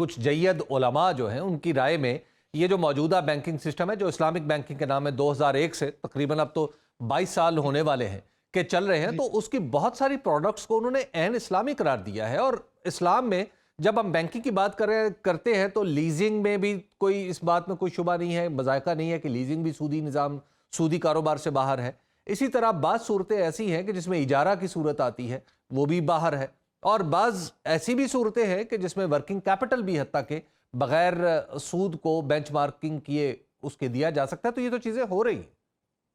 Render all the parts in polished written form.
کچھ جید علماء جو ہیں ان کی رائے میں یہ جو موجودہ بینکنگ سسٹم ہے جو اسلامک بینکنگ کے نام ہے 2001 سے تقریباً اب تو 22 سال ہونے والے ہیں کہ چل رہے ہیں، تو اس کی بہت ساری پروڈکٹس کو انہوں نے عین اسلامی قرار دیا ہے. اور اسلام میں جب ہم بینکنگ کی بات کرتے ہیں تو لیزنگ میں بھی کوئی اس بات میں کوئی شبہ نہیں ہے، مذائقہ نہیں ہے کہ لیزنگ بھی سودی نظام، سودی کاروبار سے باہر ہے. اسی طرح بعض صورتیں ایسی ہیں کہ جس میں اجارہ کی صورت آتی ہے وہ بھی باہر ہے، اور بعض ایسی بھی صورتیں ہیں کہ جس میں ورکنگ کیپٹل بھی حتیٰ کہ بغیر سود کو بینچ مارکنگ کیے اس کے دیا جا سکتا ہے. تو یہ تو چیزیں ہو رہی ہیں.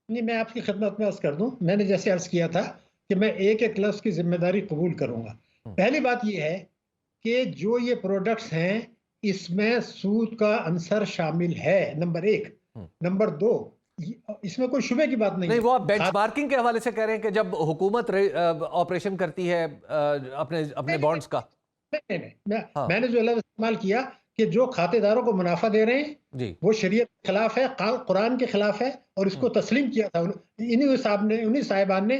نہیں، میں آپ کی خدمت میں عرض کر دوں، میں نے جیسے عرض کیا تھا کہ میں ایک ایک لفظ کی ذمہ داری قبول کروں گا. پہلی بات یہ ہے کہ جو یہ پروڈکٹس ہیں اس میں سود کا عنصر شامل ہے، نمبر ایک. نمبر دو، اس میں کوئی شبے کی بات نہیں ہے. وہ آپ بینچ مارکنگ کے حوالے سے کہہ رہے ہیں کہ جب حکومت آپریشن کرتی ہے اپنے بانڈز کا. میں نے جو لفظ استعمال کیا کہ جو کھاتے داروں کو منافع دے رہے ہیں وہ شریعت کے خلاف ہے، قرآن کے خلاف ہے، اور اس کو تسلیم کیا تھا انہی صاحبان نے.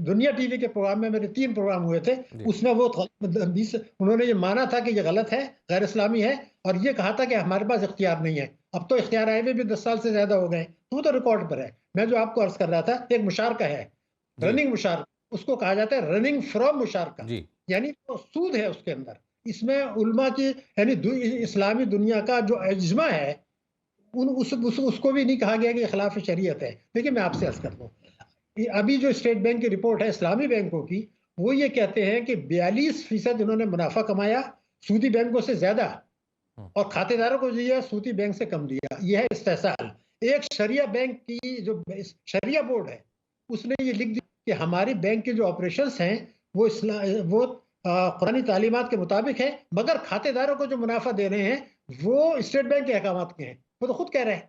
دنیا ٹی وی کے پروگرام میں میرے 3 پروگرام ہوئے تھے، اس میں وہ انہوں نے یہ مانا تھا کہ یہ غلط ہے، غیر اسلامی ہے، اور یہ کہا تھا کہ ہمارے پاس اختیار نہیں ہے. اب تو اختیار آئے ہوئے بھی 10 سال سے زیادہ ہو گئے، وہ تو ریکارڈ پر ہے. میں جو آپ کو عرض کر رہا تھا، ایک مشارکہ ہے، رننگ مشارکہ، اس کو کہا جاتا ہے رننگ فرام مشارکہ، یعنی وہ سود ہے اس کے اندر. اس میں علماء کی یعنی اسلامی دنیا کا جو اجماع ہے اس کو بھی نہیں کہا گیا کہ خلاف شریعت ہے. دیکھیں میں آپ سے عرض کر دوں، ابھی جو اسٹیٹ بینک کی رپورٹ ہے اسلامی بینکوں کی، وہ یہ کہتے ہیں کہ 42% انہوں نے منافع کمایا سودی بینکوں سے زیادہ، اور کھاتے داروں کو جو ہے سودی بینک سے کم دیا. یہ ہے استحصال. ایک شریعہ بینک کی جو شریعہ بورڈ ہے اس نے یہ لکھ دیا کہ ہماری بینک کے جو آپریشنز ہیں وہ قرآنی تعلیمات کے مطابق ہے، مگر کھاتے داروں کو جو منافع دے رہے ہیں وہ اسٹیٹ بینک کے احکامات کے ہیں. وہ تو خود کہہ رہے ہیں.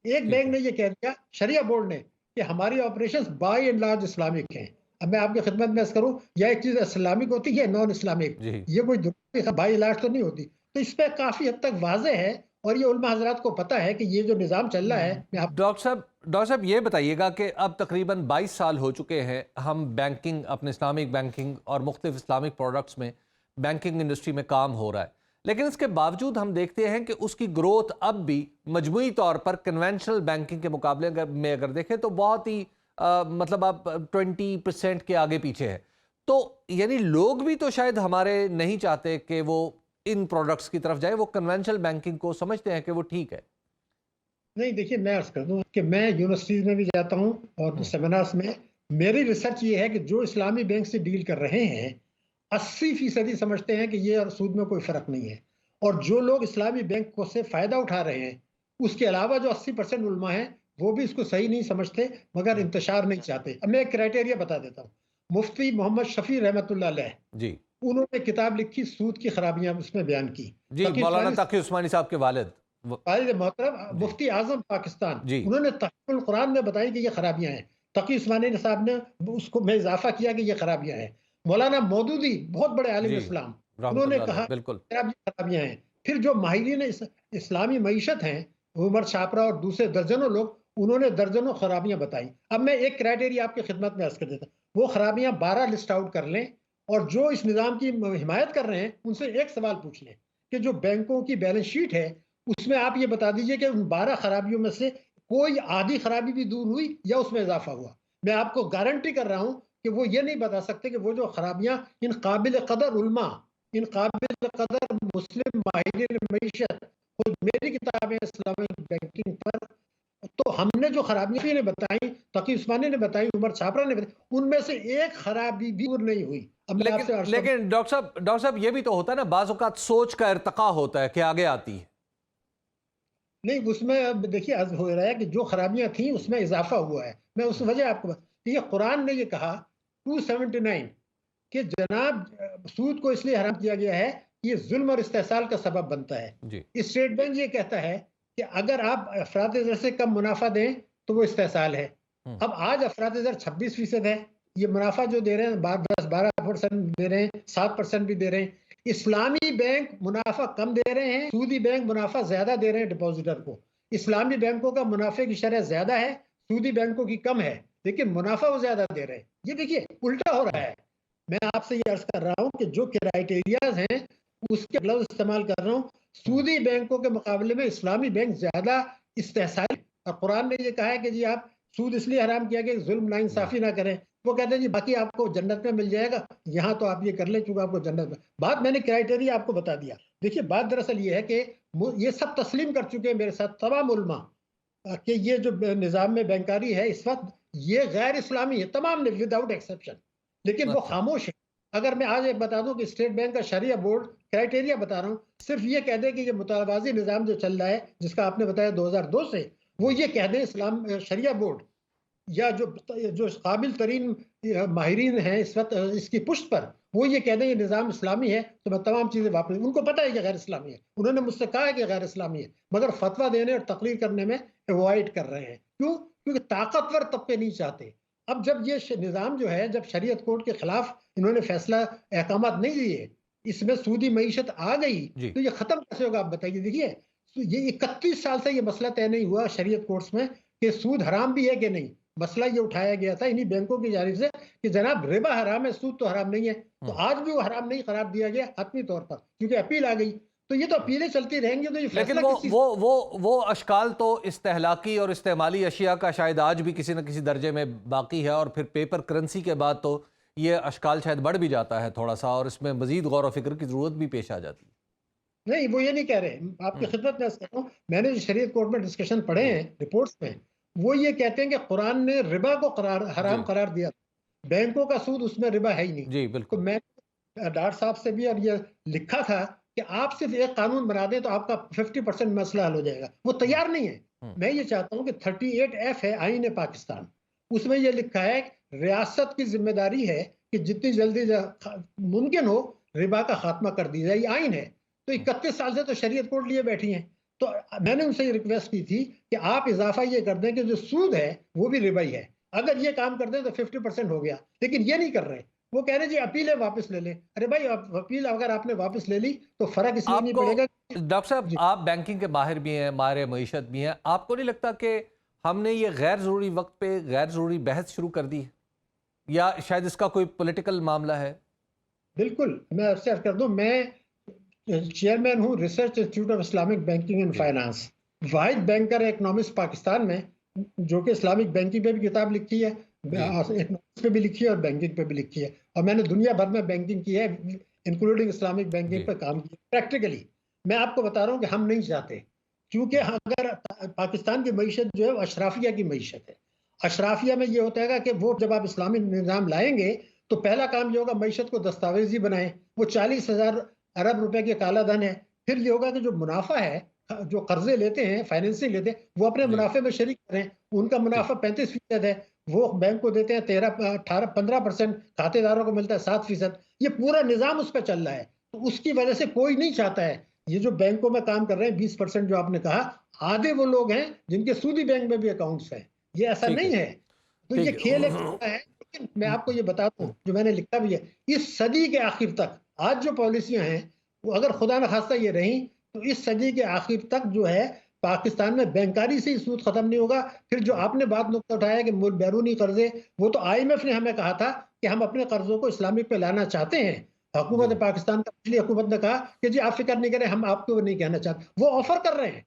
ایک بینک نے یہ کہہ دیا، شریعہ بورڈ نے، کہ ہماری operations by and large Islamic ہیں. اب میں آپ کی خدمت میں عرض کروں، یا ایک چیز اسلامک ہوتی ہے نان اسلامک، یہ کوئی بائی لارج تو نہیں ہوتی. تو اس پہ کافی حد تک واضح ہے، اور یہ علماء حضرات کو پتہ ہے کہ یہ جو نظام چل رہا ہے. ڈاکٹر صاحب یہ بتائیے گا کہ اب تقریباً 22 سال ہو چکے ہیں ہم بینکنگ، اپنے اسلامک بینکنگ اور مختلف اسلامک پروڈکٹس میں بینکنگ انڈسٹری میں کام ہو رہا ہے، لیکن اس کے باوجود ہم دیکھتے ہیں کہ اس کی گروتھ اب بھی مجموعی طور پر کنونشنل بینکنگ کے مقابلے میں اگر دیکھیں تو بہت ہی مطلب اب 20% کے آگے پیچھے ہے. تو یعنی لوگ بھی تو شاید ہمارے نہیں چاہتے کہ وہ ان پروڈکٹس کی طرف جائے، وہ کنونشنل بینکنگ کو سمجھتے ہیں کہ وہ ٹھیک ہے. نہیں، دیکھیے میں عرض کر دوں کہ میں یونیورسٹیز میں بھی جاتا ہوں اور سیمینارز میں، میری ریسرچ یہ ہے کہ جو اسلامی بینک سے ڈیل کر رہے ہیں 80% سمجھتے ہیں کہ یہ سود میں کوئی فرق نہیں ہے، اور جو لوگ اسلامی بینک کو سے فائدہ اٹھا رہے ہیں اس کے علاوہ جو 80% علماء ہیں وہ بھی اس کو صحیح نہیں سمجھتے مگر انتشار نہیں چاہتے. اب میں ایک کرائٹیریا بتا دیتا ہوں. مفتی محمد شفیع رحمۃ اللہ علیہ انہوں نے کتاب لکھی سود کی خرابیاں، اس میں بیان کی. مولانا تقی عثمانی صاحب کے والد محترم مفتی اعظم پاکستان، انہوں نے تحفظ القرآن میں بتائی کہ یہ خرابیاں ہیں. تقی عثمانی صاحب نے اس کو میں اضافہ کیا کہ یہ خرابیاں ہیں. مولانا مودودی بہت بڑے عالم اسلام، انہوں نے کہا خرابیاں ہیں. پھر جو ماہرین اسلامی معیشت ہیں، عمر چھاپرا اور دوسرے درجنوں لوگ، انہوں نے درجنوں خرابیاں بتائی. اب میں ایک کرائٹیریا آپ کی خدمت میں عرض کر دیتا ہوں، وہ خرابیاں 12 لسٹ آؤٹ کر لیں، اور جو اس نظام کی حمایت کر رہے ہیں ان سے ایک سوال پوچھ لیں کہ جو بینکوں کی بیلنس شیٹ ہے اس میں آپ یہ بتا دیجئے کہ ان 12 خرابیوں میں سے کوئی آدھی خرابی بھی دور ہوئی یا اس میں اضافہ ہوا. میں آپ کو گارنٹی کر رہا ہوں کہ وہ یہ نہیں بتا سکتے کہ وہ جو خرابیاں ان قابل قدر علماء، ان قابل قدر مسلم ماہرین معیشت، خود میری کتابیں اسلامک بینکنگ پر، تو ہم نے جو خرابیاں نے بتائیں، تقی عثمانی نے بتائیں، عمر چھاپرا نے بتائیں، ان میں سے ایک خرابی بھی دور نہیں ہوئی. لیکن ڈاکٹر صاحب یہ بھی تو ہوتا ہے نا، بعض اوقات سوچ کا ارتقا ہوتا ہے کہ آگے آتی ہے. نہیں، اس میں اب دیکھیے عرض ہو رہا ہے کہ جو خرابیاں تھیں اس میں اضافہ ہوا ہے. میں اس وجہ آپ کو یہ قرآن نے یہ کہا 279 کہ جناب سود کو اس لیے حرام کیا گیا ہے کہ یہ ظلم اور استحصال کا سبب بنتا ہے. اسٹیٹ بینک یہ کہتا ہے کہ اگر آپ افراط زر سے کم منافع دیں تو وہ استحصال ہے. اب آج افراط زر 26% ہے، یہ منافع جو دے رہے ہیں 10-12% دے رہے ہیں، 7% بھی دے رہے ہیں. اسلامی بینک منافع کم دے رہے ہیں، سودی بینک منافع زیادہ دے رہے ہیں ڈپوزیٹر کو. اسلامی بینکوں کا منافع کی شرح زیادہ ہے، سودی بینکوں کی کم ہے، لیکن منافع وہ زیادہ دے رہے ہیں. یہ دیکھیے الٹا ہو رہا ہے. میں آپ سے یہ عرض کر رہا ہوں کہ جو کرائیٹیریاز ہیں اس کے لفظ استعمال کر رہا ہوں، سودی بینکوں کے مقابلے میں اسلامی بینک زیادہ استحصالی، اور قرآن نے یہ کہا ہے کہ جی آپ سود اس لیے حرام کیا کہ ظلم ناانصافی نہ کریں. وہ کہتے ہیں جی باقی آپ کو جنت میں مل جائے گا، یہاں تو آپ یہ کر لیں چونکہ آپ کو جنت میں. بات میں نے کرائٹیریا آپ کو بتا دیا. دیکھیے بات دراصل یہ ہے کہ یہ سب تسلیم کر چکے ہیں میرے ساتھ تمام علماء کہ یہ جو نظام میں بینکاری ہے اس وقت یہ غیر اسلامی ہے، تمام نے وداؤٹ ایکسیپشن. لیکن وہ خاموش ہے. اگر میں آج ایک بتا دوں کہ اسٹیٹ بینک کا شریعہ بورڈ کرائٹیریا بتا رہا ہوں، صرف یہ کہہ دے کہ یہ متوازی نظام جو چل رہا ہے جس کا آپ نے بتایا 2002 سے، وہ یہ کہہ دیں اسلام شریعہ بورڈ یا جو قابل ترین ماہرین ہیں اس وقت اس کی پشت پر، وہ یہ کہہ دیں یہ نظام اسلامی ہے تو میں تمام چیزیں واپس. ان کو پتہ ہے کہ غیر اسلامی ہے، انہوں نے مجھ سے کہا ہے کہ غیر اسلامی ہے، مگر فتویٰ دینے اور تقریر کرنے میں ایوائڈ کر رہے ہیں. کیوں؟ کیونکہ طاقتور طبقے نہیں چاہتے. اب جب یہ نظام جو ہے، جب شریعت کوڈ کے خلاف انہوں نے فیصلہ احکامات نہیں لیے، اس میں سودی معیشت آ گئی تو یہ ختم کیسے ہوگا آپ بتائیے. دیکھیے یہ 31 سال سے یہ مسئلہ طے نہیں ہوا شریعت کورٹس میں کہ سود حرام بھی ہے کہ نہیں. مسئلہ یہ اٹھایا گیا تھا انہی بینکوں کی جانب سے کہ جناب ربا حرام ہے، سود تو حرام نہیں ہے. تو آج بھی وہ حرام نہیں قرار دیا گیا حتمی طور پر کیونکہ اپیل آ گئی. تو یہ تو اپیلیں چلتی رہیں گی تو یہ لیکن فیصلہ وہ اشکال تو استہلاکی اور استعمالی اشیاء کا شاید آج بھی کسی نہ کسی درجے میں باقی ہے، اور پھر پیپر کرنسی کے بعد تو یہ اشکال شاید بڑھ بھی جاتا ہے تھوڑا سا، اور اس میں مزید غور و فکر کی ضرورت بھی پیش آ جاتی ہے. نہیں، وہ یہ نہیں کہہ رہے. آپ کی خدمت میں کہتا ہوں، میں نے جو شریعت کورٹ میں ڈسکشن پڑھے ہیں رپورٹس میں، وہ یہ کہتے ہیں کہ قرآن نے ربا کو حرام قرار دیا، بینکوں کا سود اس میں ربا ہے ہی نہیں. جی تو بالکل. میں ڈاکٹر صاحب سے بھی اور یہ لکھا تھا کہ آپ صرف ایک قانون بنا دیں تو آپ کا 50% مسئلہ حل ہو جائے گا. وہ تیار نہیں ہے. میں یہ چاہتا ہوں کہ 38F ہے آئین پاکستان، اس میں یہ لکھا ہے ریاست کی ذمہ داری ہے کہ جتنی جلدی ممکن ہو ربا کا خاتمہ کر دی جائے. یہ آئین ہے. تو 31 سال سے تو شریعت کوڈ لیے بیٹھی ہیں. تو میں نے ان سے یہ ریکویسٹ کی تھی کہ آپ اضافہ یہ کر دیں کہ جو سود ہے وہ بھی ربا ہی ہے. اگر یہ کام کر دیں تو 50% ہو گیا. لیکن یہ نہیں کر رہے. وہ کہہ رہے جی اپیلیں واپس لے لیں. ارے بھائی اپیل اگر آپ نے واپس لے لی تو فرق اس لیے نہیں پڑے گا. ڈاکٹر صاحب آپ بینکنگ کے ماہر بھی ہیں، ماہر معیشت بھی ہیں، آپ کو نہیں لگتا کہ ہم نے یہ غیر ضروری وقت پہ غیر ضروری بحث شروع کر دی ہے، یا شاید اس کا کوئی پولیٹیکل معاملہ ہے؟ بالکل. میں آپ سے عرض کر دوں، میں چیئرمین ہوں research institute of Islamic banking and finance, واحد بینکر اکنامکس پاکستان میں جو کہ اسلامک بینکنگ پہ بھی کتاب لکھی ہے، اکنامکس پہ بھی لکھی ہے اور بینکنگ پہ بھی لکھی ہے. اور میں نے دنیا بھر میں بینکنگ کی ہے انکلوڈنگ اسلامک بینکنگ پہ کام کیا پریکٹیکلی. میں آپ کو بتا رہا ہوں کہ ہم نہیں چاہتے، کیونکہ اگر پاکستان کی معیشت جو ہے وہ اشرافیہ کی معیشت ہے. اشرافیہ میں یہ ہوتا ہے کہ وہ جب آپ اسلامی نظام لائیں گے تو پہلا کام یہ ہوگا معیشت کو دستاویزی بنائیں. وہ 40,000 ارب روپے کے کالا دھن ہے. پھر یہ ہوگا کہ جو منافع ہے، جو قرضے لیتے ہیں، فائنینسنگ لیتے ہیں، وہ اپنے منافع میں شریک کریں. ان کا منافع 35% ہے، وہ بینک کو دیتے ہیں 15%، کھاتے داروں کو ملتا ہے 7%. یہ پورا نظام اس پہ چل رہا ہے. تو اس کی وجہ سے کوئی نہیں چاہتا ہے. یہ جو بینکوں میں کام کر رہے ہیں 20% جو آپ نے کہا، آدھے وہ لوگ ہیں جن کے سودی بینک میں بھی اکاؤنٹس ہیں. یہ ایسا نہیں ہے. تو یہ کھیل ایک ہے. لیکن میں آپ کو یہ بتاتا ہوں جو میں نے لکھا بھی ہے، اس صدی کے آخر تک آج جو پالیسیاں ہیں وہ اگر خدا نخواستہ یہ رہیں تو اس صدی کے آخر تک جو ہے پاکستان میں بینکاری سے ہی سود ختم نہیں ہوگا. پھر جو آپ نے بات نقطہ اٹھایا کہ بیرونی قرضے، وہ تو IMF نے ہمیں کہا تھا کہ ہم اپنے قرضوں کو اسلامک پہ لانا چاہتے ہیں. حکومت پاکستان کا پچھلی حکومت نے کہا کہ جی آپ فکر نہیں کریں، ہم آپ کو نہیں کہنا چاہتے. وہ آفر کر رہے ہیں.